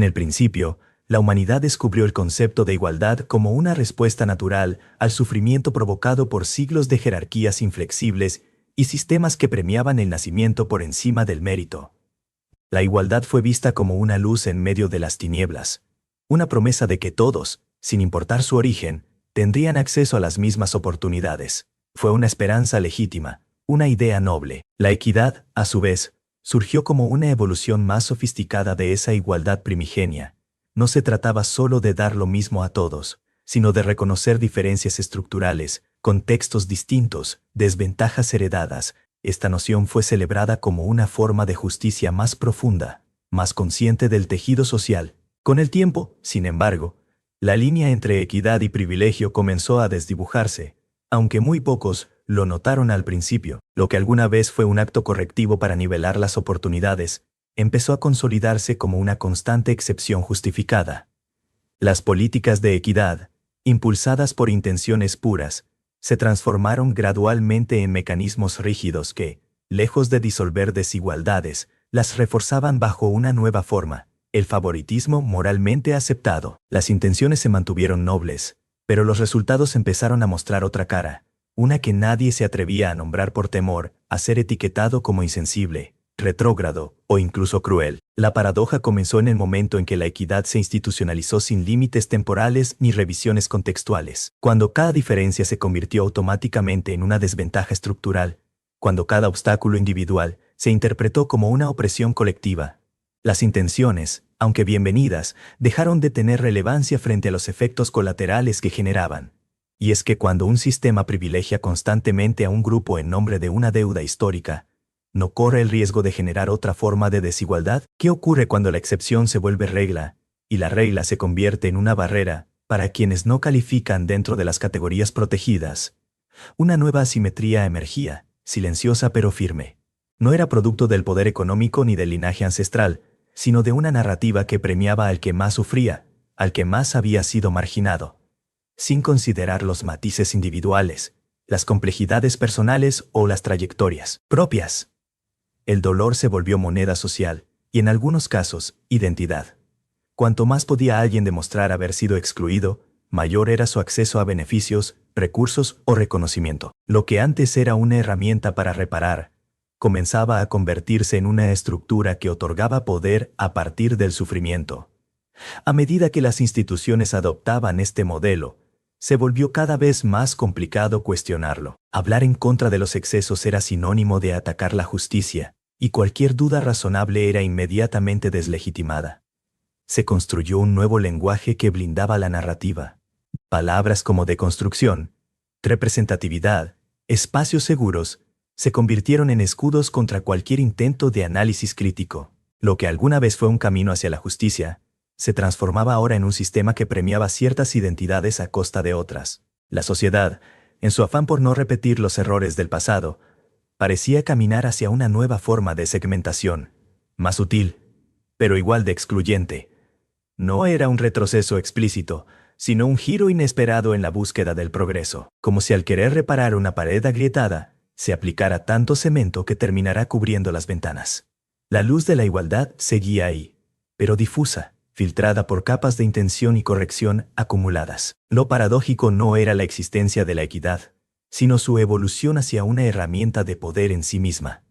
En el principio, la humanidad descubrió el concepto de igualdad como una respuesta natural al sufrimiento provocado por siglos de jerarquías inflexibles y sistemas que premiaban el nacimiento por encima del mérito. La igualdad fue vista como una luz en medio de las tinieblas, una promesa de que todos, sin importar su origen, tendrían acceso a las mismas oportunidades. Fue una esperanza legítima, una idea noble. La equidad, a su vez, surgió como una evolución más sofisticada de esa igualdad primigenia. No se trataba solo de dar lo mismo a todos, sino de reconocer diferencias estructurales, contextos distintos, desventajas heredadas. Esta noción fue celebrada como una forma de justicia más profunda, más consciente del tejido social. Con el tiempo, sin embargo, la línea entre equidad y privilegio comenzó a desdibujarse, aunque muy pocos lo notaron al principio. Lo que alguna vez fue un acto correctivo para nivelar las oportunidades, empezó a consolidarse como una constante excepción justificada. Las políticas de equidad, impulsadas por intenciones puras, se transformaron gradualmente en mecanismos rígidos que, lejos de disolver desigualdades, las reforzaban bajo una nueva forma, el favoritismo moralmente aceptado. Las intenciones se mantuvieron nobles, pero los resultados empezaron a mostrar otra cara, una que nadie se atrevía a nombrar por temor a ser etiquetado como insensible, retrógrado o incluso cruel. La paradoja comenzó en el momento en que la equidad se institucionalizó sin límites temporales ni revisiones contextuales. Cuando cada diferencia se convirtió automáticamente en una desventaja estructural, cuando cada obstáculo individual se interpretó como una opresión colectiva, las intenciones, aunque bienvenidas, dejaron de tener relevancia frente a los efectos colaterales que generaban. Y es que cuando un sistema privilegia constantemente a un grupo en nombre de una deuda histórica, ¿no corre el riesgo de generar otra forma de desigualdad? ¿Qué ocurre cuando la excepción se vuelve regla, y la regla se convierte en una barrera para quienes no califican dentro de las categorías protegidas? Una nueva asimetría emergía, silenciosa pero firme. No era producto del poder económico ni del linaje ancestral, sino de una narrativa que premiaba al que más sufría, al que más había sido marginado, sin considerar los matices individuales, las complejidades personales o las trayectorias propias. El dolor se volvió moneda social, y en algunos casos, identidad. Cuanto más podía alguien demostrar haber sido excluido, mayor era su acceso a beneficios, recursos o reconocimiento. Lo que antes era una herramienta para reparar, comenzaba a convertirse en una estructura que otorgaba poder a partir del sufrimiento. A medida que las instituciones adoptaban este modelo, se volvió cada vez más complicado cuestionarlo. Hablar en contra de los excesos era sinónimo de atacar la justicia, y cualquier duda razonable era inmediatamente deslegitimada. Se construyó un nuevo lenguaje que blindaba la narrativa. Palabras como deconstrucción, representatividad, espacios seguros, se convirtieron en escudos contra cualquier intento de análisis crítico. Lo que alguna vez fue un camino hacia la justicia, se transformaba ahora en un sistema que premiaba ciertas identidades a costa de otras. La sociedad, en su afán por no repetir los errores del pasado, parecía caminar hacia una nueva forma de segmentación, más sutil, pero igual de excluyente. No era un retroceso explícito, sino un giro inesperado en la búsqueda del progreso, como si al querer reparar una pared agrietada, se aplicara tanto cemento que terminará cubriendo las ventanas. La luz de la igualdad seguía ahí, pero difusa, filtrada por capas de intención y corrección acumuladas. Lo paradójico no era la existencia de la equidad, sino su evolución hacia una herramienta de poder en sí misma.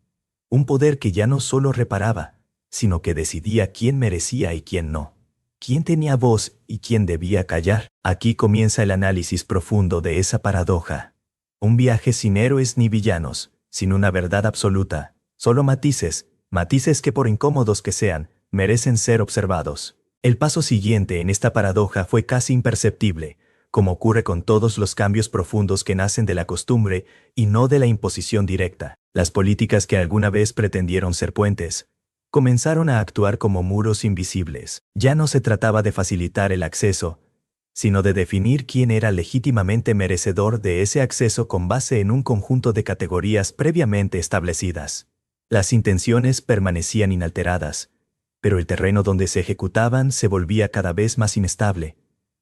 Un poder que ya no solo reparaba, sino que decidía quién merecía y quién no, quién tenía voz y quién debía callar. Aquí comienza el análisis profundo de esa paradoja. Un viaje sin héroes ni villanos, sin una verdad absoluta, solo matices que por incómodos que sean, merecen ser observados. El paso siguiente en esta paradoja fue casi imperceptible, como ocurre con todos los cambios profundos que nacen de la costumbre y no de la imposición directa. Las políticas que alguna vez pretendieron ser puentes, comenzaron a actuar como muros invisibles. Ya no se trataba de facilitar el acceso, sino de definir quién era legítimamente merecedor de ese acceso con base en un conjunto de categorías previamente establecidas. Las intenciones permanecían inalteradas, pero el terreno donde se ejecutaban se volvía cada vez más inestable.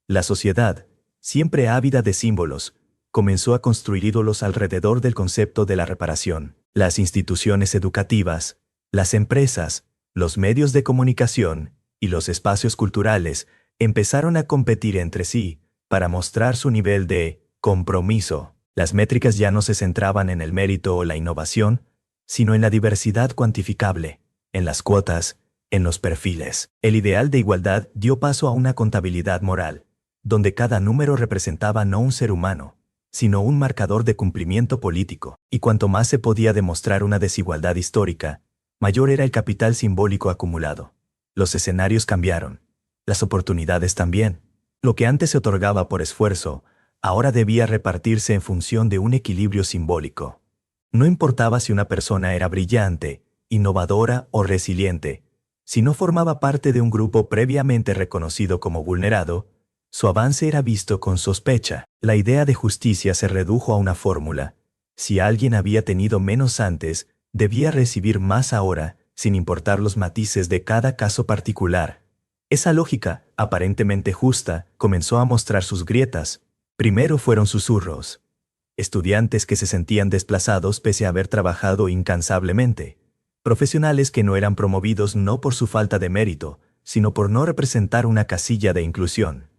La sociedad, siempre ávida de símbolos, comenzó a construir ídolos alrededor del concepto de la reparación. Las instituciones educativas, las empresas, los medios de comunicación y los espacios culturales empezaron a competir entre sí para mostrar su nivel de compromiso. Las métricas ya no se centraban en el mérito o la innovación, sino en la diversidad cuantificable, en las cuotas, en los perfiles. El ideal de igualdad dio paso a una contabilidad moral, donde cada número representaba no un ser humano, sino un marcador de cumplimiento político. Y cuanto más se podía demostrar una desigualdad histórica, mayor era el capital simbólico acumulado. Los escenarios cambiaron, las oportunidades también. Lo que antes se otorgaba por esfuerzo, ahora debía repartirse en función de un equilibrio simbólico. No importaba si una persona era brillante, innovadora o resiliente, si no formaba parte de un grupo previamente reconocido como vulnerado, su avance era visto con sospecha. La idea de justicia se redujo a una fórmula. Si alguien había tenido menos antes, debía recibir más ahora, sin importar los matices de cada caso particular. Esa lógica, aparentemente justa, comenzó a mostrar sus grietas. Primero fueron susurros. Estudiantes que se sentían desplazados pese a haber trabajado incansablemente. Profesionales que no eran promovidos no por su falta de mérito, sino por no representar una casilla de inclusión.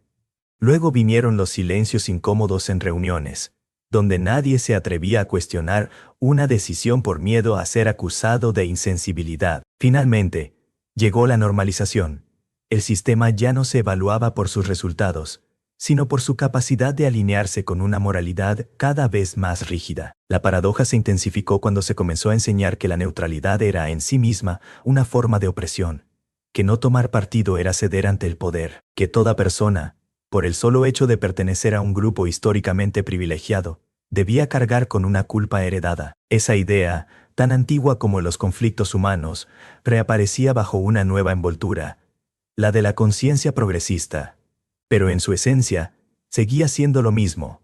Luego vinieron los silencios incómodos en reuniones, donde nadie se atrevía a cuestionar una decisión por miedo a ser acusado de insensibilidad. Finalmente, llegó la normalización. El sistema ya no se evaluaba por sus resultados, sino por su capacidad de alinearse con una moralidad cada vez más rígida. La paradoja se intensificó cuando se comenzó a enseñar que la neutralidad era en sí misma una forma de opresión, que no tomar partido era ceder ante el poder, que toda persona, por el solo hecho de pertenecer a un grupo históricamente privilegiado, debía cargar con una culpa heredada. Esa idea, tan antigua como los conflictos humanos, reaparecía bajo una nueva envoltura, la de la conciencia progresista. Pero en su esencia, seguía siendo lo mismo: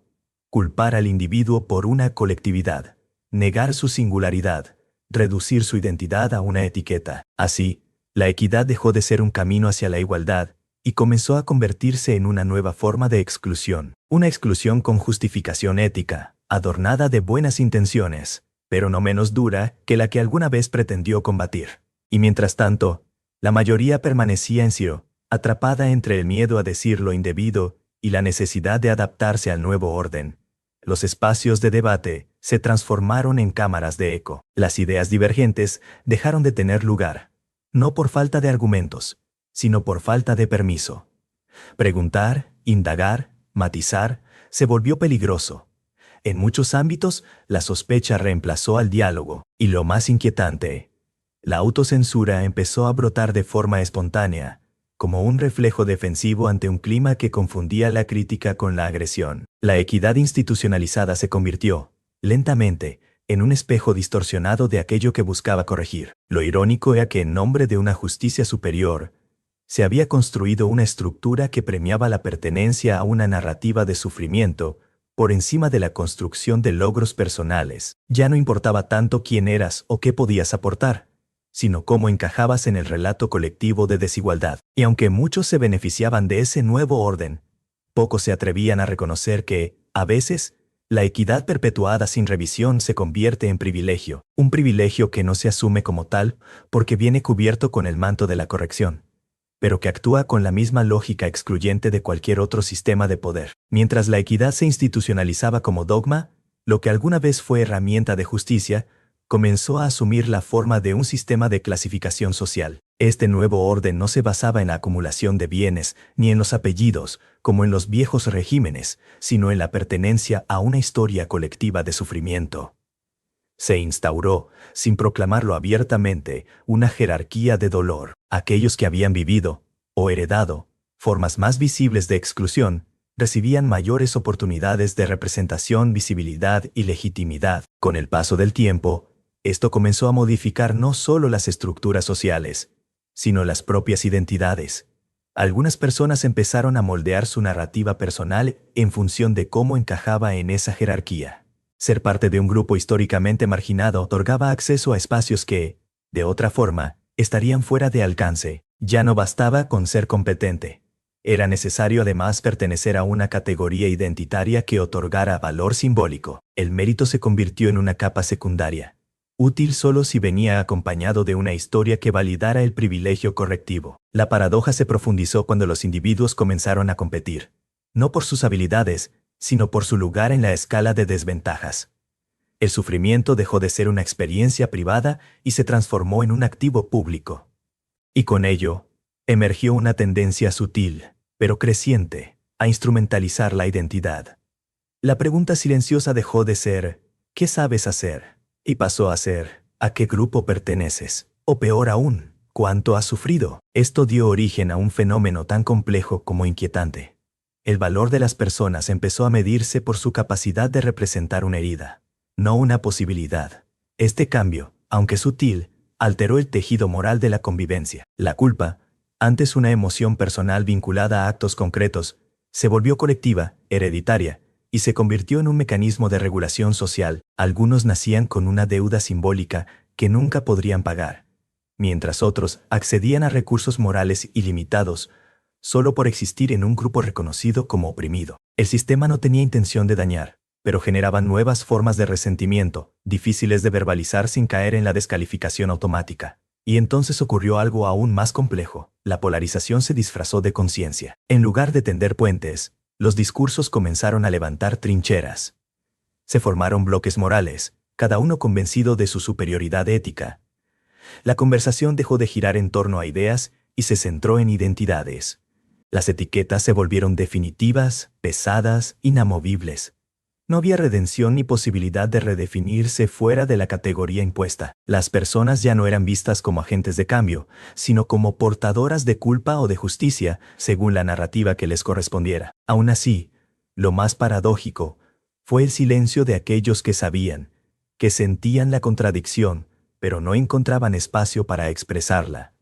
culpar al individuo por una colectividad, negar su singularidad, reducir su identidad a una etiqueta. Así, la equidad dejó de ser un camino hacia la igualdad y comenzó a convertirse en una nueva forma de exclusión. Una exclusión con justificación ética, adornada de buenas intenciones, pero no menos dura que la que alguna vez pretendió combatir. Y mientras tanto, la mayoría permanecía en sí, atrapada entre el miedo a decir lo indebido y la necesidad de adaptarse al nuevo orden. Los espacios de debate se transformaron en cámaras de eco. Las ideas divergentes dejaron de tener lugar, no por falta de argumentos, sino por falta de permiso. Preguntar, indagar, matizar, se volvió peligroso. En muchos ámbitos, la sospecha reemplazó al diálogo, y lo más inquietante, la autocensura empezó a brotar de forma espontánea, como un reflejo defensivo ante un clima que confundía la crítica con la agresión. La equidad institucionalizada se convirtió, lentamente, en un espejo distorsionado de aquello que buscaba corregir. Lo irónico era que en nombre de una justicia superior, se había construido una estructura que premiaba la pertenencia a una narrativa de sufrimiento por encima de la construcción de logros personales. Ya no importaba tanto quién eras o qué podías aportar, sino cómo encajabas en el relato colectivo de desigualdad. Y aunque muchos se beneficiaban de ese nuevo orden, pocos se atrevían a reconocer que, a veces, la equidad perpetuada sin revisión se convierte en privilegio, un privilegio que no se asume como tal porque viene cubierto con el manto de la corrección, pero que actúa con la misma lógica excluyente de cualquier otro sistema de poder. Mientras la equidad se institucionalizaba como dogma, lo que alguna vez fue herramienta de justicia, comenzó a asumir la forma de un sistema de clasificación social. Este nuevo orden no se basaba en la acumulación de bienes ni en los apellidos, como en los viejos regímenes, sino en la pertenencia a una historia colectiva de sufrimiento. Se instauró, sin proclamarlo abiertamente, una jerarquía de dolor. Aquellos que habían vivido, o heredado, formas más visibles de exclusión, recibían mayores oportunidades de representación, visibilidad y legitimidad. Con el paso del tiempo, esto comenzó a modificar no solo las estructuras sociales, sino las propias identidades. Algunas personas empezaron a moldear su narrativa personal en función de cómo encajaba en esa jerarquía. Ser parte de un grupo históricamente marginado otorgaba acceso a espacios que, de otra forma, estarían fuera de alcance. Ya no bastaba con ser competente. Era necesario además pertenecer a una categoría identitaria que otorgara valor simbólico. El mérito se convirtió en una capa secundaria, útil solo si venía acompañado de una historia que validara el privilegio correctivo. La paradoja se profundizó cuando los individuos comenzaron a competir, no por sus habilidades, sino por su lugar en la escala de desventajas. El sufrimiento dejó de ser una experiencia privada y se transformó en un activo público. Y con ello, emergió una tendencia sutil, pero creciente, a instrumentalizar la identidad. La pregunta silenciosa dejó de ser ¿qué sabes hacer? Y pasó a ser ¿a qué grupo perteneces? O peor aún, ¿cuánto has sufrido? Esto dio origen a un fenómeno tan complejo como inquietante. El valor de las personas empezó a medirse por su capacidad de representar una herida, no una posibilidad. Este cambio, aunque sutil, alteró el tejido moral de la convivencia. La culpa, antes una emoción personal vinculada a actos concretos, se volvió colectiva, hereditaria, y se convirtió en un mecanismo de regulación social. Algunos nacían con una deuda simbólica que nunca podrían pagar, mientras otros accedían a recursos morales ilimitados solo por existir en un grupo reconocido como oprimido. El sistema no tenía intención de dañar, pero generaba nuevas formas de resentimiento, difíciles de verbalizar sin caer en la descalificación automática. Y entonces ocurrió algo aún más complejo. La polarización se disfrazó de conciencia. En lugar de tender puentes, los discursos comenzaron a levantar trincheras. Se formaron bloques morales, cada uno convencido de su superioridad ética. La conversación dejó de girar en torno a ideas y se centró en identidades. Las etiquetas se volvieron definitivas, pesadas, inamovibles. No había redención ni posibilidad de redefinirse fuera de la categoría impuesta. Las personas ya no eran vistas como agentes de cambio, sino como portadoras de culpa o de justicia, según la narrativa que les correspondiera. Aún así, lo más paradójico fue el silencio de aquellos que sabían, que sentían la contradicción, pero no encontraban espacio para expresarla.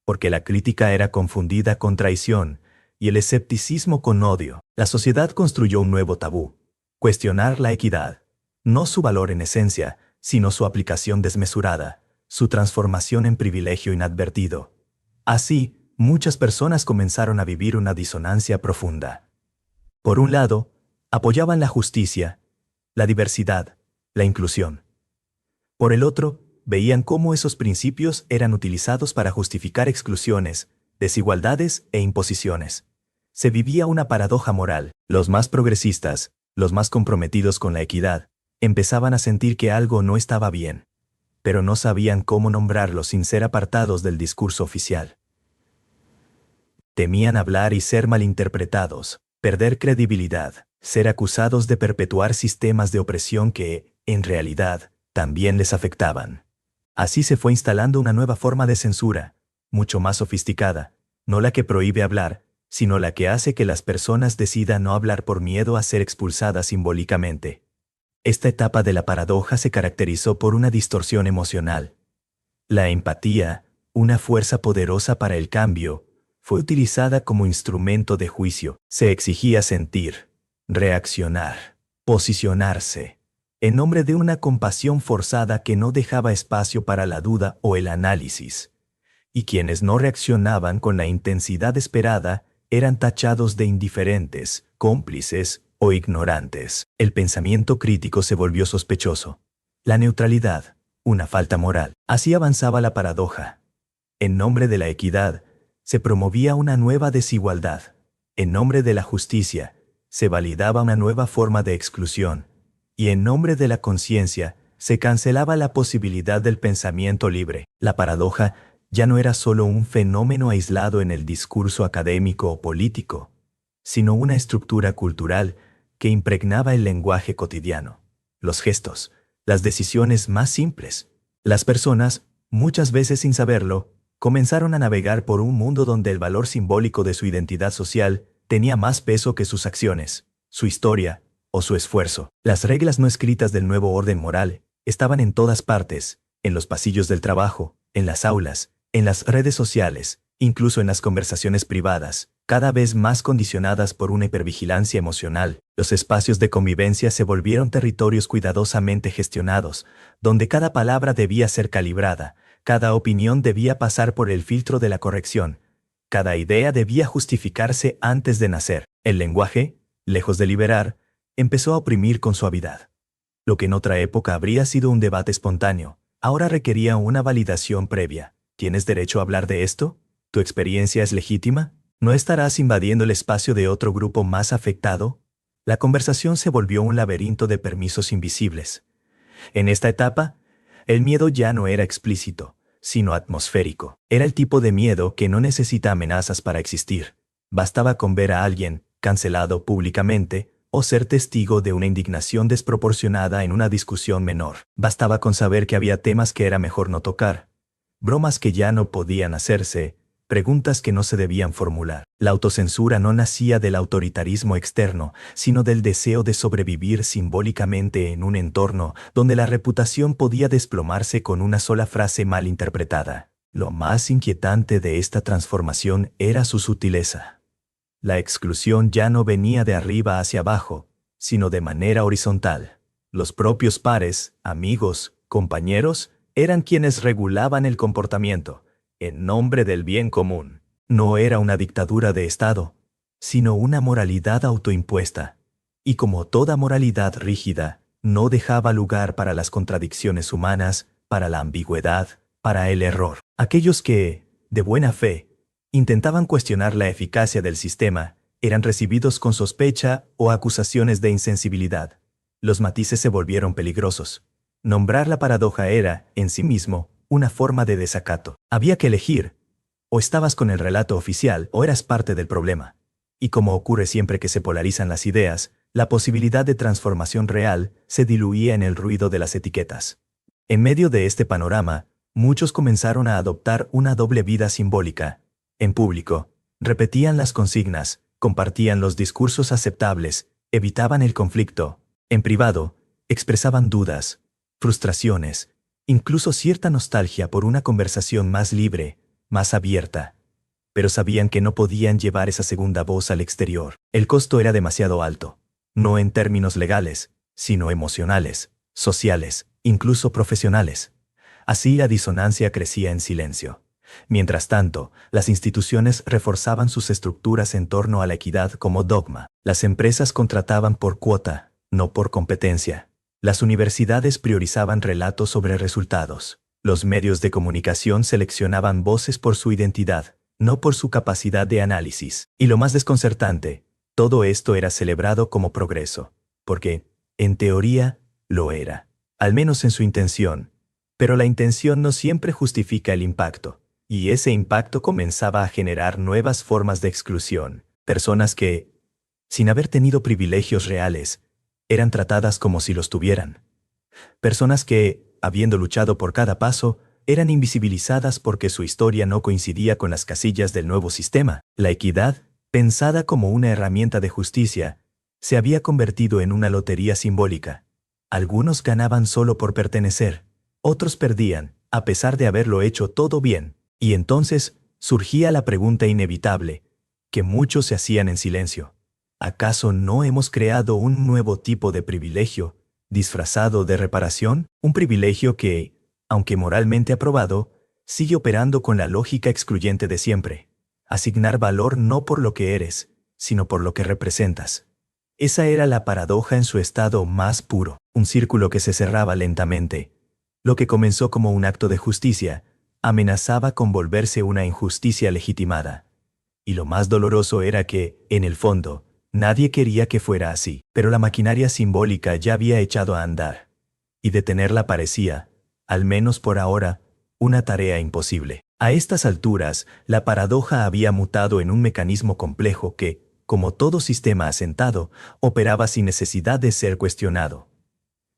Porque la crítica era confundida con traición y el escepticismo con odio. La sociedad construyó un nuevo tabú: cuestionar la equidad, no su valor en esencia, sino su aplicación desmesurada, su transformación en privilegio inadvertido. Así, muchas personas comenzaron a vivir una disonancia profunda. Por un lado, apoyaban la justicia, la diversidad, la inclusión. Por el otro, veían cómo esos principios eran utilizados para justificar exclusiones, desigualdades e imposiciones. Se vivía una paradoja moral. Los más progresistas, los más comprometidos con la equidad, empezaban a sentir que algo no estaba bien, pero no sabían cómo nombrarlo sin ser apartados del discurso oficial. Temían hablar y ser malinterpretados, perder credibilidad, ser acusados de perpetuar sistemas de opresión que, en realidad, también les afectaban. Así se fue instalando una nueva forma de censura, mucho más sofisticada, no la que prohíbe hablar, sino la que hace que las personas decidan no hablar por miedo a ser expulsadas simbólicamente. Esta etapa de la paradoja se caracterizó por una distorsión emocional. La empatía, una fuerza poderosa para el cambio, fue utilizada como instrumento de juicio. Se exigía sentir, reaccionar, posicionarse, en nombre de una compasión forzada que no dejaba espacio para la duda o el análisis. Y quienes no reaccionaban con la intensidad esperada eran tachados de indiferentes, cómplices o ignorantes. El pensamiento crítico se volvió sospechoso. La neutralidad, una falta moral. Así avanzaba la paradoja. En nombre de la equidad, se promovía una nueva desigualdad. En nombre de la justicia, se validaba una nueva forma de exclusión. Y en nombre de la conciencia, se cancelaba la posibilidad del pensamiento libre. La paradoja ya no era solo un fenómeno aislado en el discurso académico o político, sino una estructura cultural que impregnaba el lenguaje cotidiano, los gestos, las decisiones más simples. Las personas, muchas veces sin saberlo, comenzaron a navegar por un mundo donde el valor simbólico de su identidad social tenía más peso que sus acciones, su historia o su esfuerzo. Las reglas no escritas del nuevo orden moral estaban en todas partes, en los pasillos del trabajo, en las aulas, en las redes sociales, incluso en las conversaciones privadas, cada vez más condicionadas por una hipervigilancia emocional. Los espacios de convivencia se volvieron territorios cuidadosamente gestionados, donde cada palabra debía ser calibrada, cada opinión debía pasar por el filtro de la corrección, cada idea debía justificarse antes de nacer. El lenguaje, lejos de liberar, empezó a oprimir con suavidad. Lo que en otra época habría sido un debate espontáneo, ahora requería una validación previa. ¿Tienes derecho a hablar de esto? ¿Tu experiencia es legítima? ¿No estarás invadiendo el espacio de otro grupo más afectado? La conversación se volvió un laberinto de permisos invisibles. En esta etapa, el miedo ya no era explícito, sino atmosférico. Era el tipo de miedo que no necesita amenazas para existir. Bastaba con ver a alguien cancelado públicamente o ser testigo de una indignación desproporcionada en una discusión menor. Bastaba con saber que había temas que era mejor no tocar, bromas que ya no podían hacerse, preguntas que no se debían formular. La autocensura no nacía del autoritarismo externo, sino del deseo de sobrevivir simbólicamente en un entorno donde la reputación podía desplomarse con una sola frase mal interpretada. Lo más inquietante de esta transformación era su sutileza. La exclusión ya no venía de arriba hacia abajo, sino de manera horizontal. Los propios pares, amigos, compañeros, eran quienes regulaban el comportamiento, en nombre del bien común. No era una dictadura de Estado, sino una moralidad autoimpuesta. Y como toda moralidad rígida, no dejaba lugar para las contradicciones humanas, para la ambigüedad, para el error. Aquellos que, de buena fe, intentaban cuestionar la eficacia del sistema, eran recibidos con sospecha o acusaciones de insensibilidad. Los matices se volvieron peligrosos. Nombrar la paradoja era, en sí mismo, una forma de desacato. Había que elegir: o estabas con el relato oficial o eras parte del problema. Y como ocurre siempre que se polarizan las ideas, la posibilidad de transformación real se diluía en el ruido de las etiquetas. En medio de este panorama, muchos comenzaron a adoptar una doble vida simbólica. En público, repetían las consignas, compartían los discursos aceptables, evitaban el conflicto. En privado, expresaban dudas, frustraciones, incluso cierta nostalgia por una conversación más libre, más abierta. Pero sabían que no podían llevar esa segunda voz al exterior. El costo era demasiado alto, no en términos legales, sino emocionales, sociales, incluso profesionales. Así la disonancia crecía en silencio. Mientras tanto, las instituciones reforzaban sus estructuras en torno a la equidad como dogma. Las empresas contrataban por cuota, no por competencia. Las universidades priorizaban relatos sobre resultados. Los medios de comunicación seleccionaban voces por su identidad, no por su capacidad de análisis. Y lo más desconcertante, todo esto era celebrado como progreso, porque, en teoría, lo era, al menos en su intención. Pero la intención no siempre justifica el impacto. Y ese impacto comenzaba a generar nuevas formas de exclusión. Personas que, sin haber tenido privilegios reales, eran tratadas como si los tuvieran. Personas que, habiendo luchado por cada paso, eran invisibilizadas porque su historia no coincidía con las casillas del nuevo sistema. La equidad, pensada como una herramienta de justicia, se había convertido en una lotería simbólica. Algunos ganaban solo por pertenecer, otros perdían, a pesar de haberlo hecho todo bien. Y entonces surgía la pregunta inevitable, que muchos se hacían en silencio. ¿Acaso no hemos creado un nuevo tipo de privilegio, disfrazado de reparación? Un privilegio que, aunque moralmente aprobado, sigue operando con la lógica excluyente de siempre. Asignar valor no por lo que eres, sino por lo que representas. Esa era la paradoja en su estado más puro, un círculo que se cerraba lentamente. Lo que comenzó como un acto de justicia, amenazaba con volverse una injusticia legitimada. Y lo más doloroso era que, en el fondo, nadie quería que fuera así. Pero la maquinaria simbólica ya había echado a andar. Y detenerla parecía, al menos por ahora, una tarea imposible. A estas alturas, la paradoja había mutado en un mecanismo complejo que, como todo sistema asentado, operaba sin necesidad de ser cuestionado.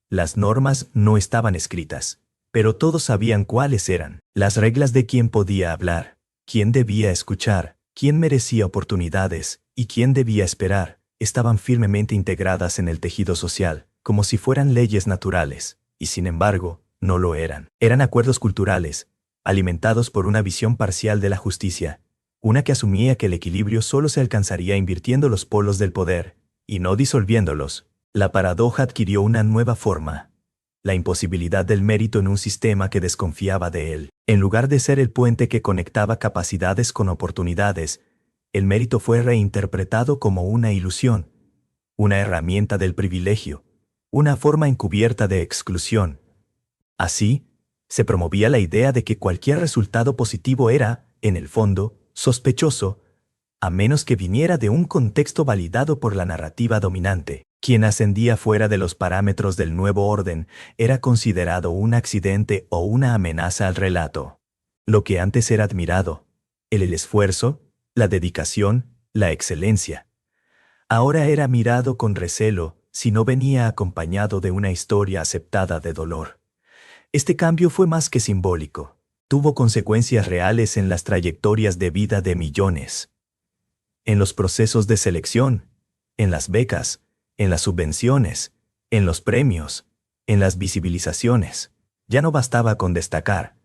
Las normas no estaban escritas, pero todos sabían cuáles eran. Las reglas de quién podía hablar, quién debía escuchar, quién merecía oportunidades y quién debía esperar, estaban firmemente integradas en el tejido social, como si fueran leyes naturales, y sin embargo, no lo eran. Eran acuerdos culturales, alimentados por una visión parcial de la justicia, una que asumía que el equilibrio solo se alcanzaría invirtiendo los polos del poder, y no disolviéndolos. La paradoja adquirió una nueva forma. La imposibilidad del mérito en un sistema que desconfiaba de él. En lugar de ser el puente que conectaba capacidades con oportunidades, el mérito fue reinterpretado como una ilusión, una herramienta del privilegio, una forma encubierta de exclusión. Así, Se promovía la idea de que cualquier resultado positivo era, en el fondo, sospechoso, a menos que viniera de un contexto validado por la narrativa dominante. Quien ascendía fuera de los parámetros del nuevo orden era considerado un accidente o una amenaza al relato. Lo que antes era admirado, el esfuerzo, la dedicación, la excelencia, ahora era mirado con recelo si no venía acompañado de una historia aceptada de dolor. Este cambio fue más que simbólico. Tuvo consecuencias reales en las trayectorias de vida de millones. En los procesos de selección, en las becas, en las subvenciones, en los premios, en las visibilizaciones. Ya no bastaba con destacar,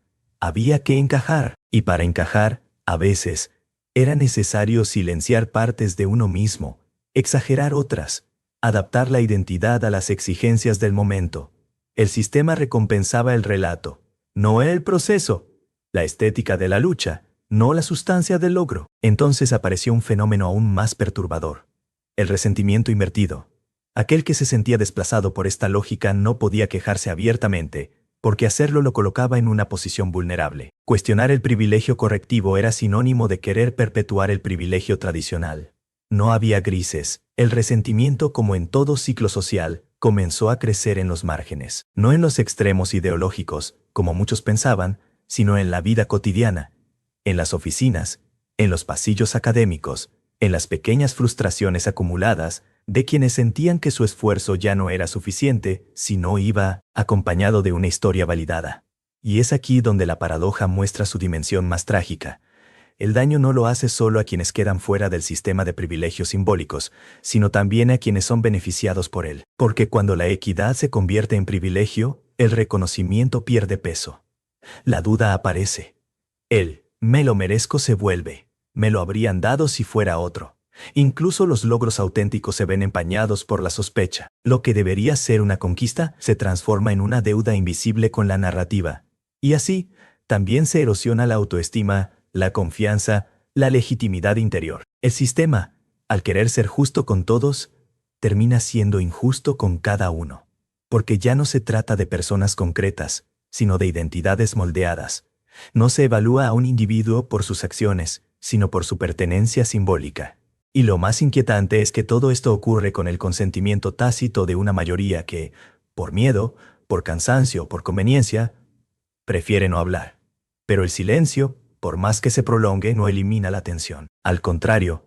había que encajar, y para encajar, a veces, era necesario silenciar partes de uno mismo, exagerar otras, adaptar la identidad a las exigencias del momento. El sistema recompensaba el relato, no el proceso, la estética de la lucha, no la sustancia del logro. Entonces apareció un fenómeno aún más perturbador: el resentimiento invertido. Aquel que se sentía desplazado por esta lógica no podía quejarse abiertamente, porque hacerlo lo colocaba en una posición vulnerable. Cuestionar el privilegio correctivo era sinónimo de querer perpetuar el privilegio tradicional. No había grises. El resentimiento, como en todo ciclo social, comenzó a crecer en los márgenes, no en los extremos ideológicos, como muchos pensaban, sino en la vida cotidiana, en las oficinas, en los pasillos académicos, en las pequeñas frustraciones acumuladas de quienes sentían que su esfuerzo ya no era suficiente si no iba acompañado de una historia validada. Y es aquí donde la paradoja muestra su dimensión más trágica. El daño no lo hace solo a quienes quedan fuera del sistema de privilegios simbólicos, sino también a quienes son beneficiados por él. Porque cuando la equidad se convierte en privilegio, el reconocimiento pierde peso. La duda aparece. El "me lo merezco" se vuelve "me lo habrían dado si fuera otro". Incluso los logros auténticos se ven empañados por la sospecha. Lo que debería ser una conquista se transforma en una deuda invisible con la narrativa. Y así, también se erosiona la autoestima, la confianza, la legitimidad interior. El sistema, al querer ser justo con todos, termina siendo injusto con cada uno. Porque ya no se trata de personas concretas, sino de identidades moldeadas. No se evalúa a un individuo por sus acciones, sino por su pertenencia simbólica. Y lo más inquietante es que todo esto ocurre con el consentimiento tácito de una mayoría que, por miedo, por cansancio, por conveniencia, prefiere no hablar. Pero el silencio, por más que se prolongue, no elimina la tensión. Al contrario,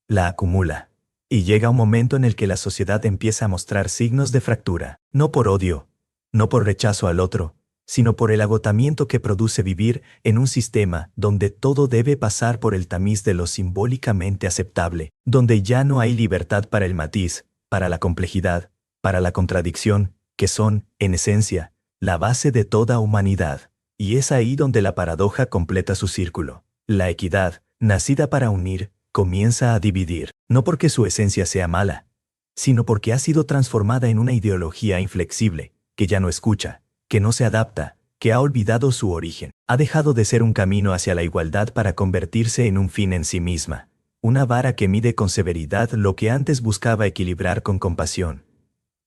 la acumula. Y llega un momento en el que la sociedad empieza a mostrar signos de fractura, no por odio, no por rechazo al otro, sino por el agotamiento que produce vivir en un sistema donde todo debe pasar por el tamiz de lo simbólicamente aceptable, donde ya no hay libertad para el matiz, para la complejidad, para la contradicción, que son, en esencia, la base de toda humanidad. Y es ahí donde la paradoja completa su círculo. La equidad, nacida para unir, comienza a dividir, no porque su esencia sea mala, sino porque ha sido transformada en una ideología inflexible, que ya no escucha, que no se adapta, que ha olvidado su origen. Ha dejado de ser un camino hacia la igualdad para convertirse en un fin en sí misma, una vara que mide con severidad lo que antes buscaba equilibrar con compasión.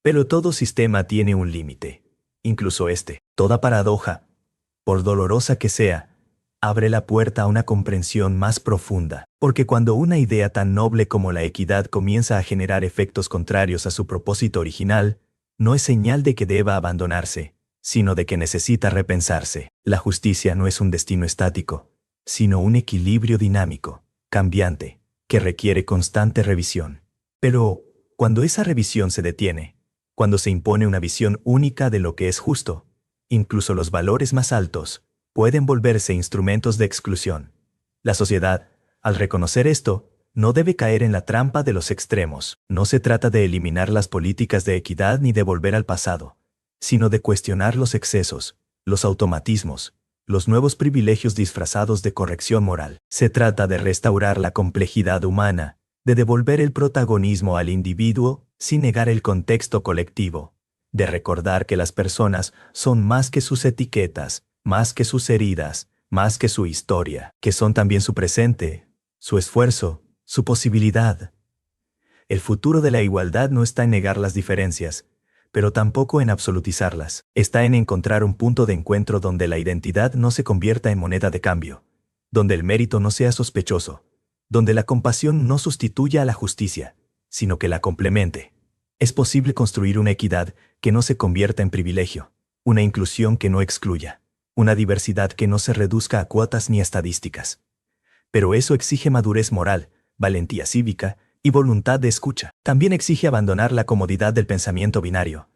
Pero todo sistema tiene un límite, incluso este. Toda paradoja, por dolorosa que sea, abre la puerta a una comprensión más profunda, porque cuando una idea tan noble como la equidad comienza a generar efectos contrarios a su propósito original, no es señal de que deba abandonarse, sino de que necesita repensarse. La justicia no es un destino estático, sino un equilibrio dinámico, cambiante, que requiere constante revisión. Pero, cuando esa revisión se detiene, cuando se impone una visión única de lo que es justo, incluso los valores más altos pueden volverse instrumentos de exclusión. La sociedad, al reconocer esto, no debe caer en la trampa de los extremos. No se trata de eliminar las políticas de equidad ni de volver al pasado, sino de cuestionar los excesos, los automatismos, los nuevos privilegios disfrazados de corrección moral. Se trata de restaurar la complejidad humana, de devolver el protagonismo al individuo sin negar el contexto colectivo, de recordar que las personas son más que sus etiquetas, más que sus heridas, más que su historia, que son también su presente, su esfuerzo, su posibilidad. El futuro de la igualdad no está en negar las diferencias, pero tampoco en absolutizarlas. Está en encontrar un punto de encuentro donde la identidad no se convierta en moneda de cambio, donde el mérito no sea sospechoso, donde la compasión no sustituya a la justicia, sino que la complemente. Es posible construir una equidad que no se convierta en privilegio, una inclusión que no excluya, una diversidad que no se reduzca a cuotas ni estadísticas. Pero eso exige madurez moral, valentía cívica y voluntad de escucha. También exige abandonar la comodidad del pensamiento binario,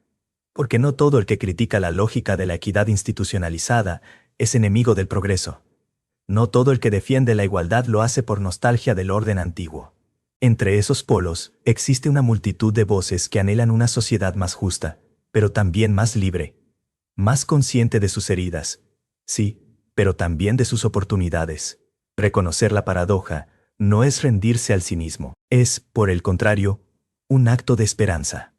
porque no todo el que critica la lógica de la equidad institucionalizada es enemigo del progreso. No todo el que defiende la igualdad lo hace por nostalgia del orden antiguo. Entre esos polos existe una multitud de voces que anhelan una sociedad más justa, pero también más libre, más consciente de sus heridas, sí, pero también de sus oportunidades. Reconocer la paradoja no es rendirse al cinismo, es, por el contrario, un acto de esperanza.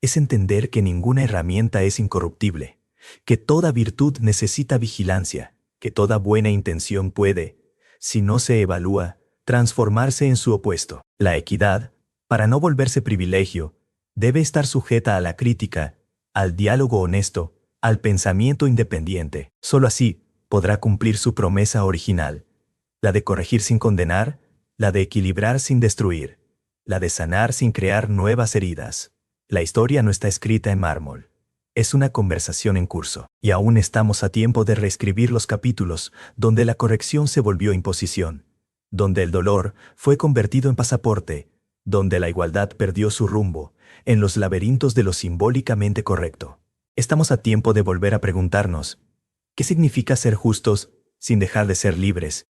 Es entender que ninguna herramienta es incorruptible, que toda virtud necesita vigilancia, que toda buena intención puede, si no se evalúa, transformarse en su opuesto. La equidad, para no volverse privilegio, debe estar sujeta a la crítica, al diálogo honesto, al pensamiento independiente. Solo así podrá cumplir su promesa original, la de corregir sin condenar, la de equilibrar sin destruir, la de sanar sin crear nuevas heridas. La historia no está escrita en mármol. Es una conversación en curso, y aún estamos a tiempo de reescribir los capítulos donde la corrección se volvió imposición, donde el dolor fue convertido en pasaporte, donde la igualdad perdió su rumbo, en los laberintos de lo simbólicamente correcto. Estamos a tiempo de volver a preguntarnos, ¿qué significa ser justos sin dejar de ser libres?